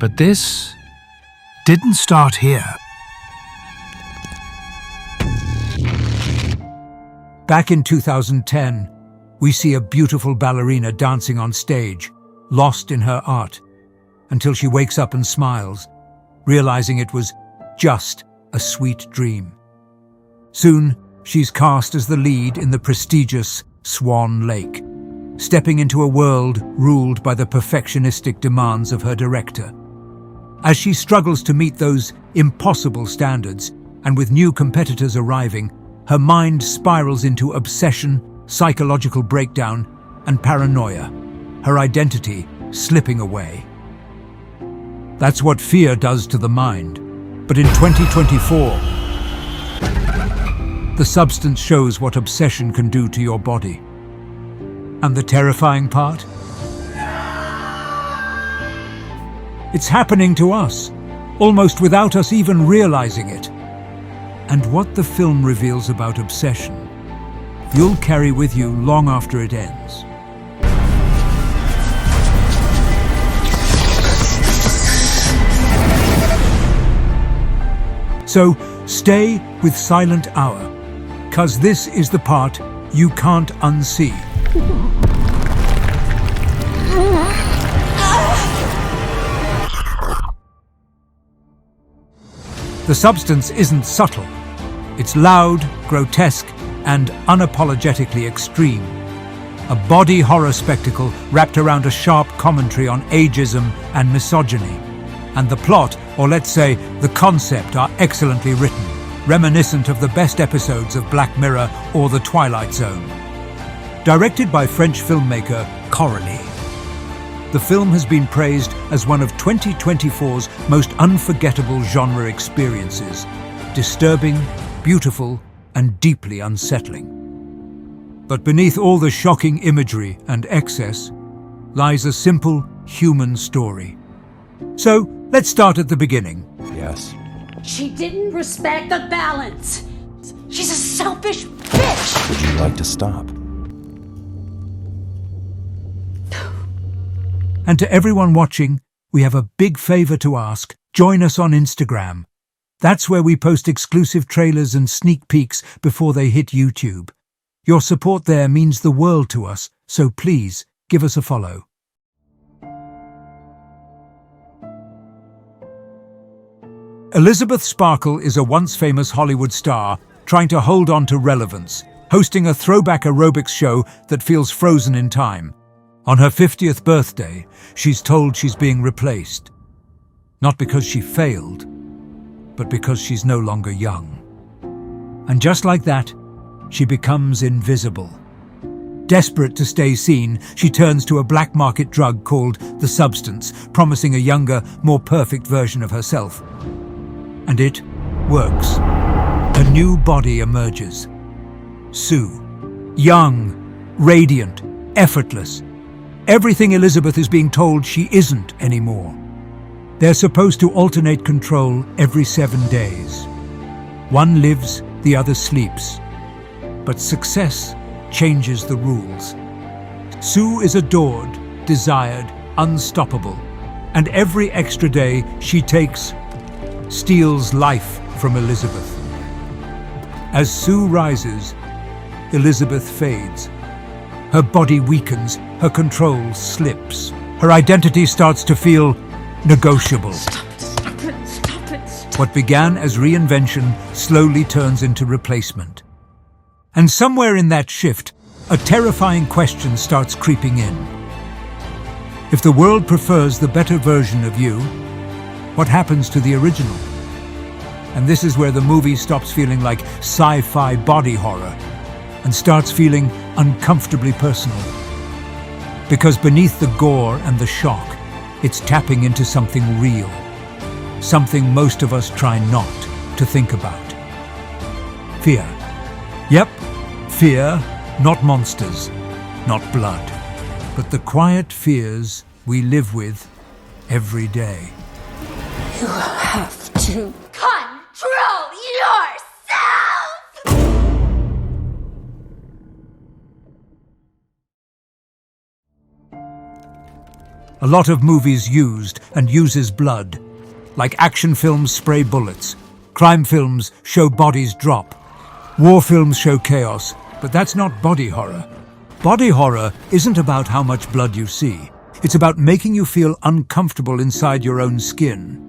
But this didn't start here. Back in 2010, we see a beautiful ballerina dancing on stage, lost in her art, until she wakes up and smiles, realizing it was just a sweet dream. Soon, she's cast as the lead in the prestigious Swan Lake, stepping into a world ruled by the perfectionistic demands of her director. As she struggles to meet those impossible standards, and with new competitors arriving, her mind spirals into obsession, psychological breakdown, and paranoia, her identity slipping away. That's what fear does to the mind. But in 2024, the substance shows what obsession can do to your body. And the terrifying part? It's happening to us, almost without us even realizing it. And what the film reveals about obsession, you'll carry with you long after it ends. So stay with Silent Hour, 'cause this is the part you can't unsee. The substance isn't subtle. It's loud, grotesque, and unapologetically extreme. A body horror spectacle wrapped around a sharp commentary on ageism and misogyny. And the plot, or let's say the concept, are excellently written, reminiscent of the best episodes of Black Mirror or The Twilight Zone. Directed by French filmmaker Coralie, the film has been praised as one of 2024's most unforgettable genre experiences, disturbing, beautiful, and deeply unsettling. But beneath all the shocking imagery and excess lies a simple human story. So, let's start at the beginning. Yes. She didn't respect the balance. She's a selfish bitch. Would you like to stop? And to everyone watching, we have a big favor to ask. Join us on Instagram. That's where we post exclusive trailers and sneak peeks before they hit YouTube. Your support there means the world to us, so please give us a follow. Elizabeth Sparkle is a once famous Hollywood star trying to hold on to relevance, hosting a throwback aerobics show that feels frozen in time. On her 50th birthday, she's told she's being replaced. Not because she failed, but because she's no longer young. And just like that, she becomes invisible. Desperate to stay seen, she turns to a black market drug called the substance, promising a younger, more perfect version of herself. And it works. A new body emerges. Sue. Young, radiant, effortless. Everything Elisabeth is being told she isn't anymore. They're supposed to alternate control every 7 days. One lives, the other sleeps. But success changes the rules. Sue is adored, desired, unstoppable. And every extra day she takes steals life from Elisabeth. As Sue rises, Elisabeth fades. Her body weakens, her control slips. Her identity starts to feel negotiable. Stop it. What began as reinvention slowly turns into replacement. And somewhere in that shift, a terrifying question starts creeping in. If the world prefers the better version of you, what happens to the original? And this is where the movie stops feeling like sci-fi body horror and starts feeling uncomfortably personal. Because beneath the gore and the shock, it's tapping into something real. Something most of us try not to think about. Fear. Yep, fear, not monsters, not blood, but the quiet fears we live with every day. You have to control yourself! A lot of movies used and uses blood. Like action films spray bullets. Crime films show bodies drop. War films show chaos, but that's not body horror. Body horror isn't about how much blood you see. It's about making you feel uncomfortable inside your own skin.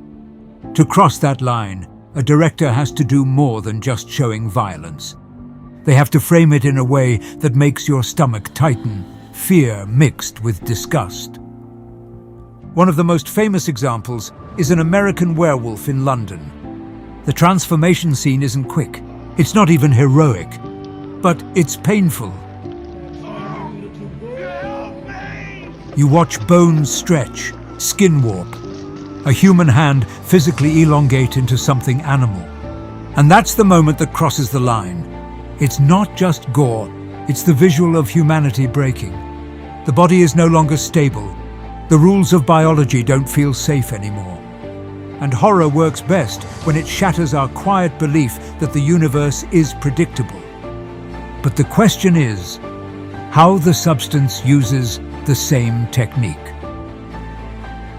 To cross that line, a director has to do more than just showing violence. They have to frame it in a way that makes your stomach tighten, fear mixed with disgust. One of the most famous examples is an American werewolf in London. The transformation scene isn't quick. It's not even heroic, but it's painful. You watch bones stretch, skin warp, a human hand physically elongate into something animal. And that's the moment that crosses the line. It's not just gore, it's the visual of humanity breaking. The body is no longer stable. The rules of biology don't feel safe anymore. And horror works best when it shatters our quiet belief that the universe is predictable. But the question is, how the substance uses the same technique.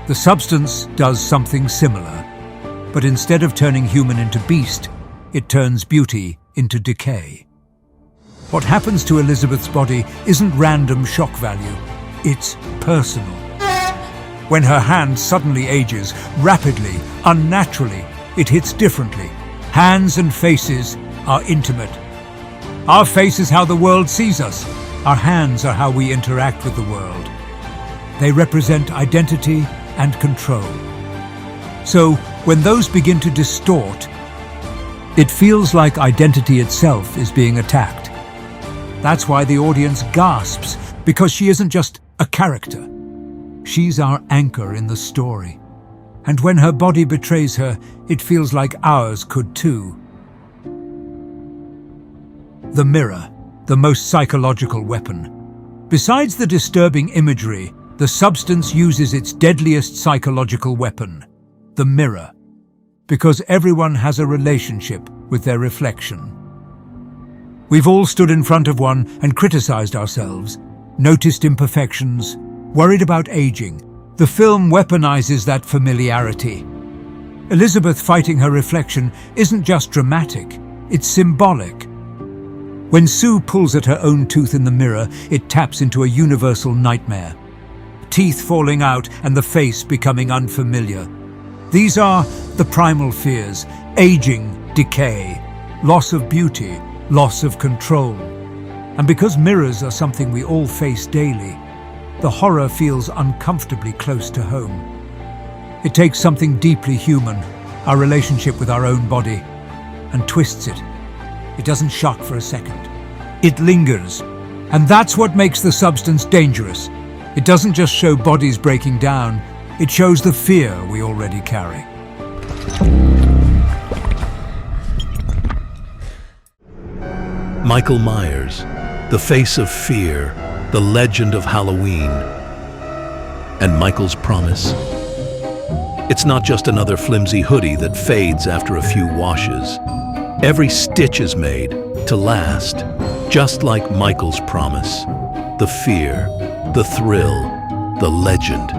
The substance does something similar, but instead of turning human into beast, it turns beauty into decay. What happens to Elisabeth's body isn't random shock value, it's personal. When her hand suddenly ages, rapidly, unnaturally, it hits differently. Hands and faces are intimate. Our face is how the world sees us. Our hands are how we interact with the world. They represent identity and control. So, when those begin to distort, it feels like identity itself is being attacked. That's why the audience gasps, because she isn't just a character. She's our anchor in the story. And when her body betrays her, it feels like ours could too. The mirror, the most psychological weapon. Besides the disturbing imagery, the substance uses its deadliest psychological weapon, the mirror, because everyone has a relationship with their reflection. We've all stood in front of one and criticized ourselves, noticed imperfections, worried about aging. The film weaponizes that familiarity. Elisabeth fighting her reflection isn't just dramatic, it's symbolic. When Sue pulls at her own tooth in the mirror, it taps into a universal nightmare. Teeth falling out and the face becoming unfamiliar. These are the primal fears: aging, decay, loss of beauty, loss of control. And because mirrors are something we all face daily, the horror feels uncomfortably close to home. It takes something deeply human, our relationship with our own body, and twists it. It doesn't shock for a second. It lingers. And that's what makes the substance dangerous. It doesn't just show bodies breaking down, it shows the fear we already carry. Michael Myers, the face of fear, the legend of Halloween. And Michael's promise? It's not just another flimsy hoodie that fades after a few washes. Every stitch is made to last, just like Michael's promise. The fear, the thrill, the legend.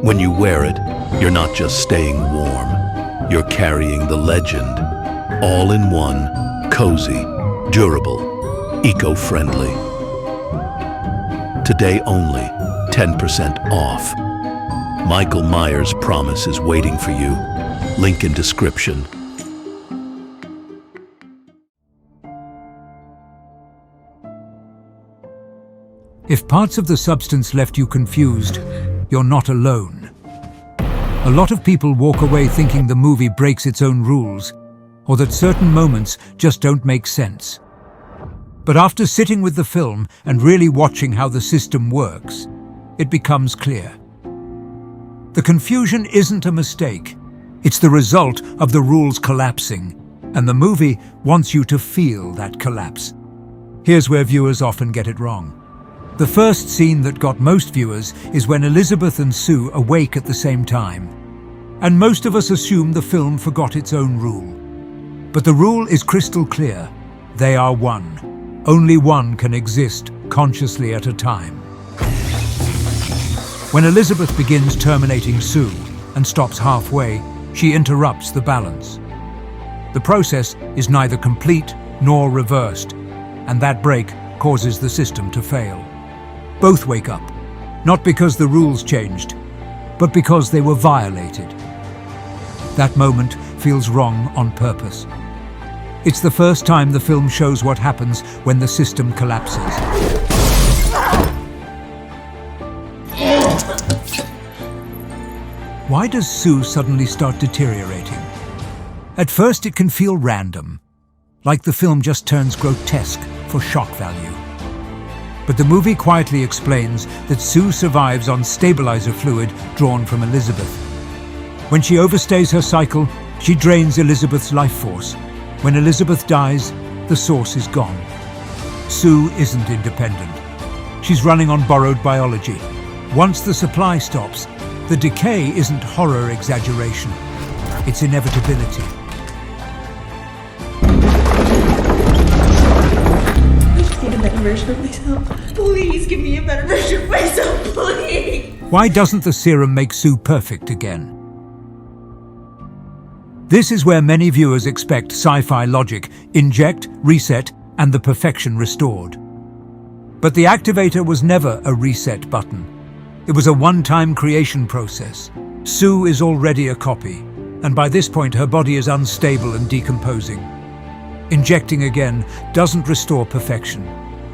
When you wear it, you're not just staying warm. You're carrying the legend. All in one, cozy, durable, eco-friendly. Today only, 10% off. Michael Myers' promise is waiting for you. Link in description. If parts of the substance left you confused, you're not alone. A lot of people walk away thinking the movie breaks its own rules, or that certain moments just don't make sense. But after sitting with the film and really watching how the system works, it becomes clear. The confusion isn't a mistake. It's the result of the rules collapsing, and the movie wants you to feel that collapse. Here's where viewers often get it wrong. The first scene that got most viewers is when Elisabeth and Sue awake at the same time. And most of us assume the film forgot its own rule. But the rule is crystal clear. They are one. Only one can exist consciously at a time. When Elisabeth begins terminating Sue and stops halfway, she interrupts the balance. The process is neither complete nor reversed, and that break causes the system to fail. Both wake up, not because the rules changed, but because they were violated. That moment feels wrong on purpose. It's the first time the film shows what happens when the system collapses. Why does Sue suddenly start deteriorating? At first it can feel random, like the film just turns grotesque for shock value. But the movie quietly explains that Sue survives on stabilizer fluid drawn from Elisabeth. When she overstays her cycle, she drains Elisabeth's life force. When Elisabeth dies, the source is gone. Sue isn't independent. She's running on borrowed biology. Once the supply stops, the decay isn't horror exaggeration. It's inevitability. Need a better version of myself. Please give me a better version of myself, please. Why doesn't the serum make Sue perfect again? This is where many viewers expect sci-fi logic: inject, reset, and the perfection restored. But the activator was never a reset button. It was a one-time creation process. Sue is already a copy, and by this point her body is unstable and decomposing. Injecting again doesn't restore perfection.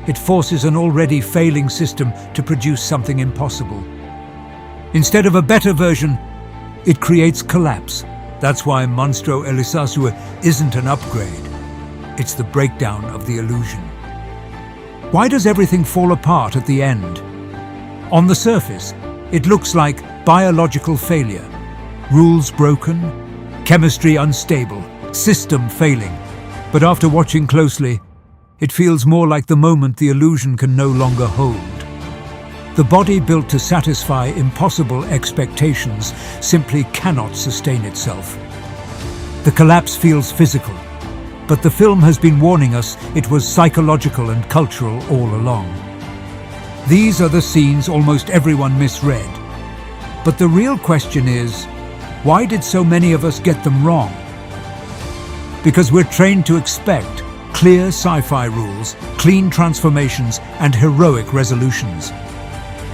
It forces an already failing system to produce something impossible. Instead of a better version, it creates collapse. That's why Monstro Elisabeth isn't an upgrade. It's the breakdown of the illusion. Why does everything fall apart at the end? On the surface, it looks like biological failure. Rules broken, chemistry unstable, system failing. But after watching closely, it feels more like the moment the illusion can no longer hold. The body built to satisfy impossible expectations simply cannot sustain itself. The collapse feels physical, but the film has been warning us it was psychological and cultural all along. These are the scenes almost everyone misread. But the real question is, why did so many of us get them wrong? Because we're trained to expect clear sci-fi rules, clean transformations, and heroic resolutions.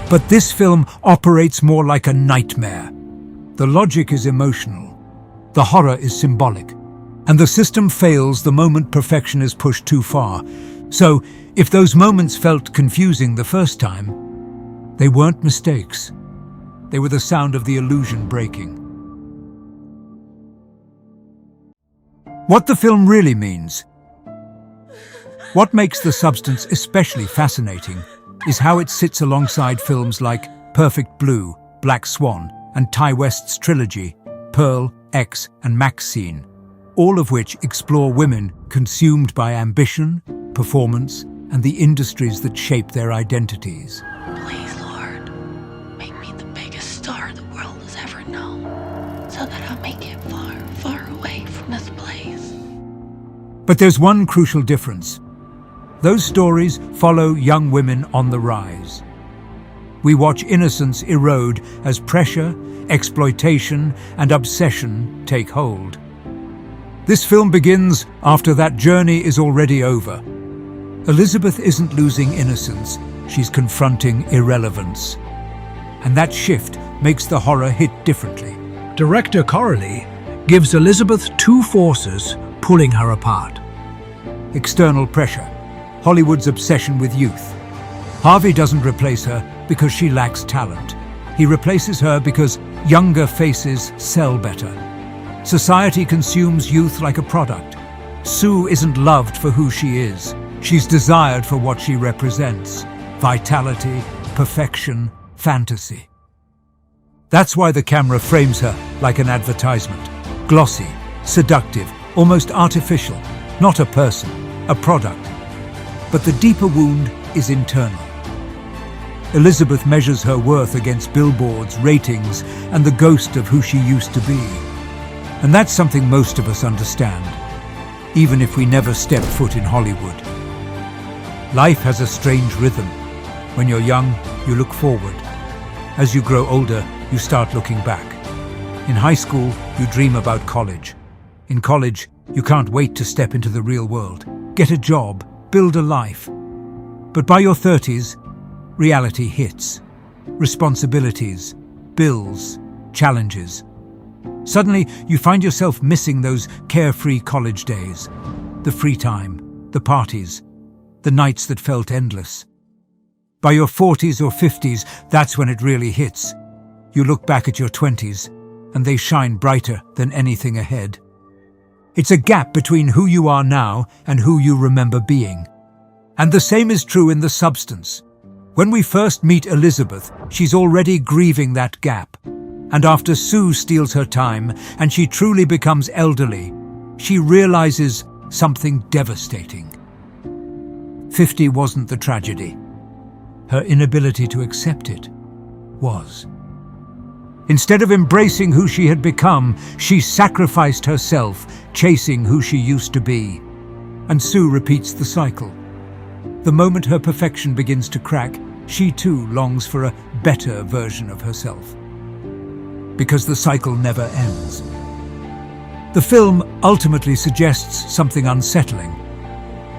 But this film operates more like a nightmare. The logic is emotional, the horror is symbolic, and the system fails the moment perfection is pushed too far. So, if those moments felt confusing the first time, they weren't mistakes. They were the sound of the illusion breaking. What the film really means. What makes the substance especially fascinating is how it sits alongside films like Perfect Blue, Black Swan, and Ty West's trilogy, Pearl, X, and Maxine, all of which explore women consumed by ambition, performance, and the industries that shape their identities. Please, Lord, make me the biggest star the world has ever known, so that I'll make it far, far away from this place. But there's one crucial difference. Those stories follow young women on the rise. We watch innocence erode as pressure, exploitation, and obsession take hold. This film begins after that journey is already over. Elisabeth isn't losing innocence, she's confronting irrelevance. And that shift makes the horror hit differently. Director Coralie gives Elisabeth two forces pulling her apart. External pressure, Hollywood's obsession with youth. Harvey doesn't replace her because she lacks talent. He replaces her because younger faces sell better. Society consumes youth like a product. Sue isn't loved for who she is. She's desired for what she represents: vitality, perfection, fantasy. That's why the camera frames her like an advertisement. Glossy, seductive, almost artificial. Not a person, a product. But the deeper wound is internal. Elisabeth measures her worth against billboards, ratings, and the ghost of who she used to be. And that's something most of us understand, even if we never step foot in Hollywood. Life has a strange rhythm. When you're young, you look forward. As you grow older, you start looking back. In high school, you dream about college. In college, you can't wait to step into the real world, get a job, build a life. But by your 30s, reality hits. Responsibilities, bills, challenges. Suddenly, you find yourself missing those carefree college days, the free time, the parties, the nights that felt endless. By your 40s or 50s, that's when it really hits. You look back at your 20s, and they shine brighter than anything ahead. It's a gap between who you are now and who you remember being. And the same is true in the substance. When we first meet Elisabeth, she's already grieving that gap. And after Sue steals her time and she truly becomes elderly, she realizes something devastating. 50 wasn't the tragedy. Her inability to accept it was. Instead of embracing who she had become, she sacrificed herself, chasing who she used to be. And Sue repeats the cycle. The moment her perfection begins to crack, she too longs for a better version of herself. Because the cycle never ends. The film ultimately suggests something unsettling.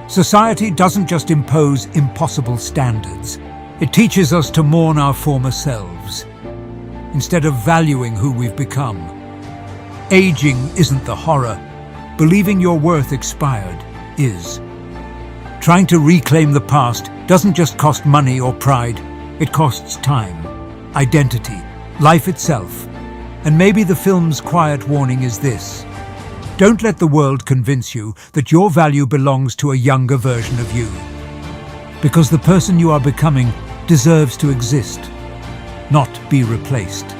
Society doesn't just impose impossible standards. It teaches us to mourn our former selves, instead of valuing who we've become. Aging isn't the horror. Believing your worth expired is. Trying to reclaim the past doesn't just cost money or pride. It costs time, identity, life itself. And maybe the film's quiet warning is this: don't let the world convince you that your value belongs to a younger version of you. Because the person you are becoming deserves to exist, not be replaced.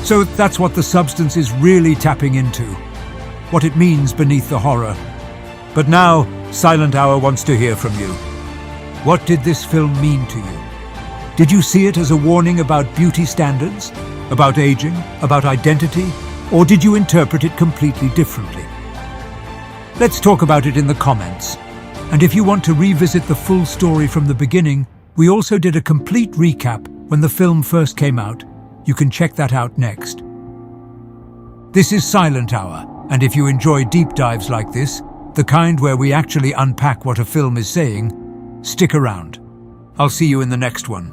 So that's what the substance is really tapping into, what it means beneath the horror. But now, Silent Hour wants to hear from you. What did this film mean to you? Did you see it as a warning about beauty standards, about aging, about identity, or did you interpret it completely differently? Let's talk about it in the comments. And if you want to revisit the full story from the beginning, we also did a complete recap when the film first came out. You can check that out next. This is Silent Hour, and if you enjoy deep dives like this, the kind where we actually unpack what a film is saying, stick around. I'll see you in the next one.